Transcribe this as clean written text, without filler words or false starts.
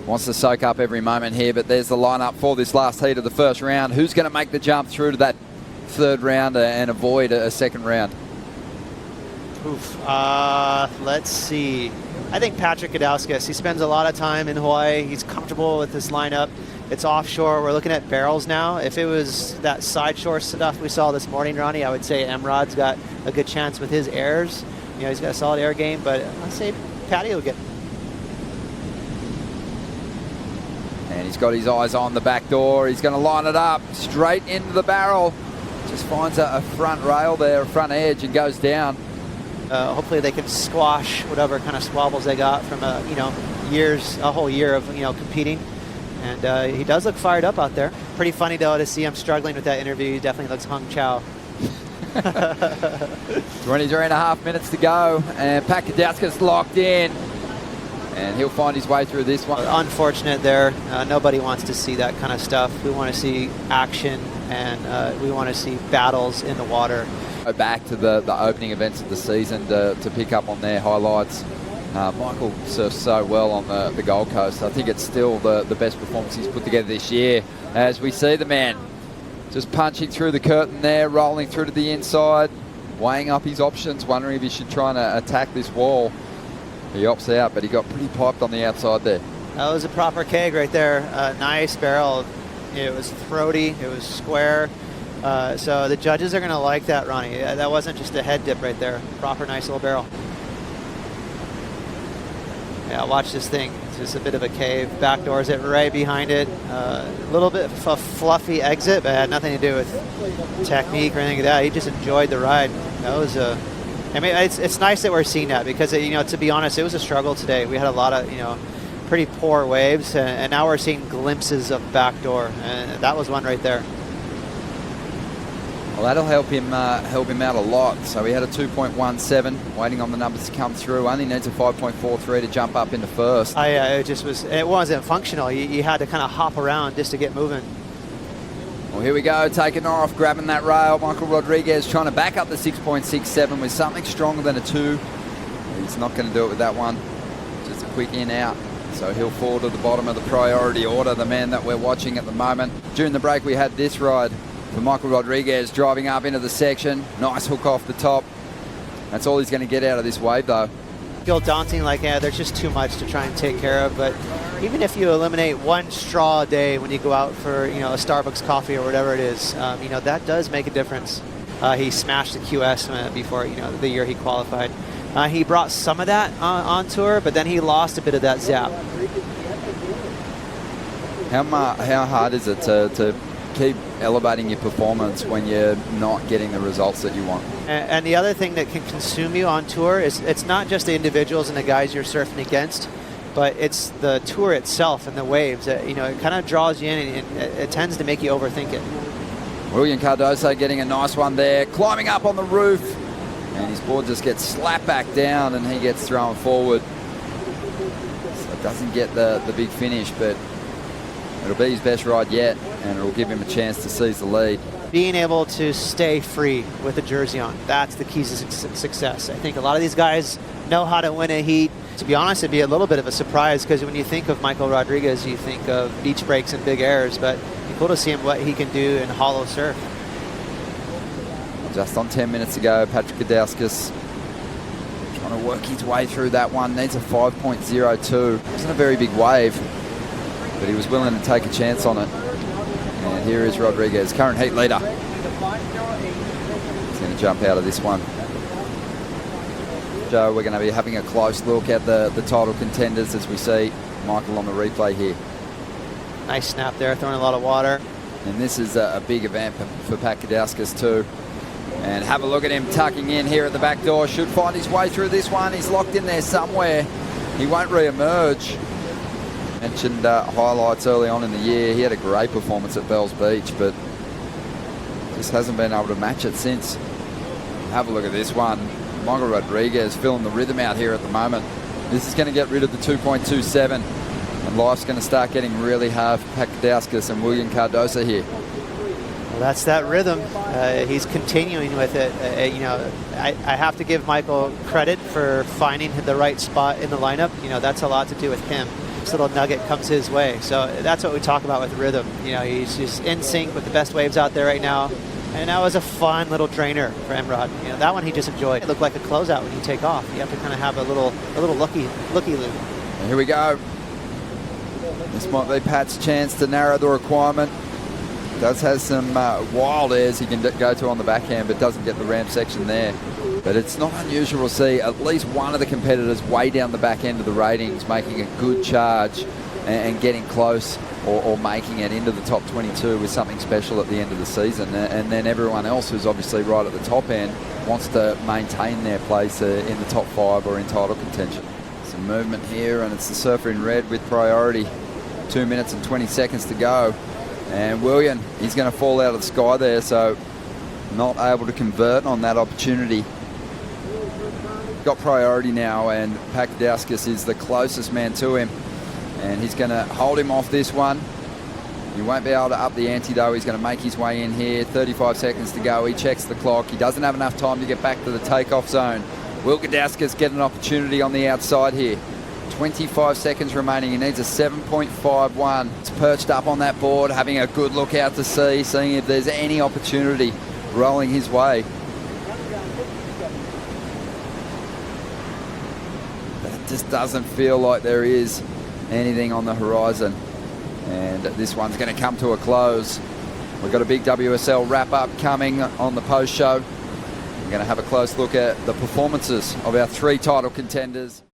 Wants to soak up every moment here, but there's the lineup for this last heat of the first round. Who's going to make the jump through to that third round and avoid a second round? Oof. Let's see. I think Patrick Gudauskas. He spends a lot of time in Hawaii. He's comfortable with this lineup. It's offshore. We're looking at barrels now. If it was that side shore stuff we saw this morning, Ronnie, I would say Emrod's got a good chance with his airs. You know, he's got a solid air game, but I'd say Patty will get. And he's got his eyes on the back door. He's going to line it up straight into the barrel. Just finds a front rail there, a front edge, and goes down. Hopefully they can squash whatever kind of squabbles they got from a whole year of competing. And he does look fired up out there. Pretty funny though to see him struggling with that interview. He definitely looks hung chow. 23.5 minutes to go, and Pat Gudauskas locked in, and he'll find his way through this one. Unfortunate there. Nobody wants to see that kind of stuff. We want to see action, and we want to see battles in the water. Go back to the opening events of the season to pick up on their highlights. Michael surfs so well on the Gold Coast. I think it's still the best performance he's put together this year, as we see the man just punching through the curtain there, rolling through to the inside, weighing up his options, wondering if he should try and attack this wall. He opts out, but he got pretty piped on the outside there. That was a proper keg right there. Nice barrel. It was throaty. It was square. So the judges are going to like that, Ronnie. That wasn't just a head dip right there. Proper nice little barrel. Yeah, watch this thing. It's just a bit of a cave. Backdoors it right behind it. A little bit of a fluffy exit, but it had nothing to do with technique or anything like that. He just enjoyed the ride. That was I mean, it's nice that we're seeing that because, to be honest, it was a struggle today. We had a lot of, pretty poor waves, and now we're seeing glimpses of backdoor, and that was one right there. Well, that'll help him out a lot. So he had a 2.17, waiting on the numbers to come through. Only needs a 5.43 to jump up into first. It wasn't functional. You had to kind of hop around just to get moving. Well, here we go, taking off, grabbing that rail. Michael Rodrigues trying to back up the 6.67 with something stronger than a 2. He's not going to do it with that one. Just a quick in out. So he'll fall to the bottom of the priority order, the man that we're watching at the moment. During the break, we had this ride for Michael Rodrigues driving up into the section. Nice hook off the top. That's all he's going to get out of this wave, though. Feel daunting, like, there's just too much to try and take care of. But even if you eliminate one straw a day when you go out for, a Starbucks coffee or whatever it is, that does make a difference. He smashed the QS before, the year he qualified. He brought some of that on tour, but then he lost a bit of that zap. How hard is it to keep elevating your performance when you're not getting the results that you want? And the other thing that can consume you on tour is it's not just the individuals and the guys you're surfing against, but it's the tour itself and the waves. It kind of draws you in, and it tends to make you overthink it. Willian Cardoso getting a nice one there, climbing up on the roof, and his board just gets slapped back down and he gets thrown forward. So it doesn't get the big finish, but it'll be his best ride yet, and it'll give him a chance to seize the lead. Being able to stay free with the jersey on, that's the key to success. I think a lot of these guys know how to win a heat. To be honest, it'd be a little bit of a surprise because when you think of Michael Rodrigues, you think of beach breaks and big airs, but it's cool to see him what he can do in hollow surf. Just on 10 minutes to go, Patrick Gudauskas trying to work his way through that one. Needs a 5.02. It wasn't a very big wave, but he was willing to take a chance on it. And here is Rodrigues, current heat leader. He's going to jump out of this one. So we're going to be having a close look at the title contenders as we see Michael on the replay here. Nice snap there, throwing a lot of water. And this is a big event for Pat Gudauskas too. And have a look at him tucking in here at the back door. Should find his way through this one. He's locked in there somewhere. He won't re-emerge. Mentioned highlights early on in the year. He had a great performance at Bells Beach, but just hasn't been able to match it since. Have a look at this one. Michael Rodrigues feeling the rhythm out here at the moment. This is going to get rid of the 2.27, and life's going to start getting really hard for Pat Gudauskas and Willian Cardoso here. Well, that's that rhythm. He's continuing with it. I have to give Michael credit for finding the right spot in the lineup. That's a lot to do with him. next little nugget comes his way. So that's what we talk about with rhythm. You know, he's just in sync with the best waves out there right now. And that was a fun little trainer for Emrod. You know, that one he just enjoyed. It looked like a closeout when you take off. You have to kind of have a little looky loop. Here we go. This might be Pat's chance to narrow the requirement. Does have some wild airs he can go to on the backhand, but doesn't get the ramp section there. But it's not unusual to see at least one of the competitors way down the back end of the ratings making a good charge and getting close or making it into the top 22 with something special at the end of the season. And then everyone else who's obviously right at the top end wants to maintain their place in the top 5 or in title contention. Some movement here, and it's the surfer in red with priority. 2 minutes and 20 seconds to go. And Willian, he's going to fall out of the sky there, so not able to convert on that opportunity. Got priority now, and Gudauskas is the closest man to him. And he's going to hold him off this one. He won't be able to up the ante, though. He's going to make his way in here. 35 seconds to go. He checks the clock. He doesn't have enough time to get back to the takeoff zone. Will Gudauskas get an opportunity on the outside here? 25 seconds remaining. He needs a 7.51. It's perched up on that board, having a good look out to sea, seeing if there's any opportunity rolling his way. But it just doesn't feel like there is anything on the horizon. And this one's going to come to a close. We've got a big WSL wrap-up coming on the post-show. We're going to have a close look at the performances of our 3 title contenders.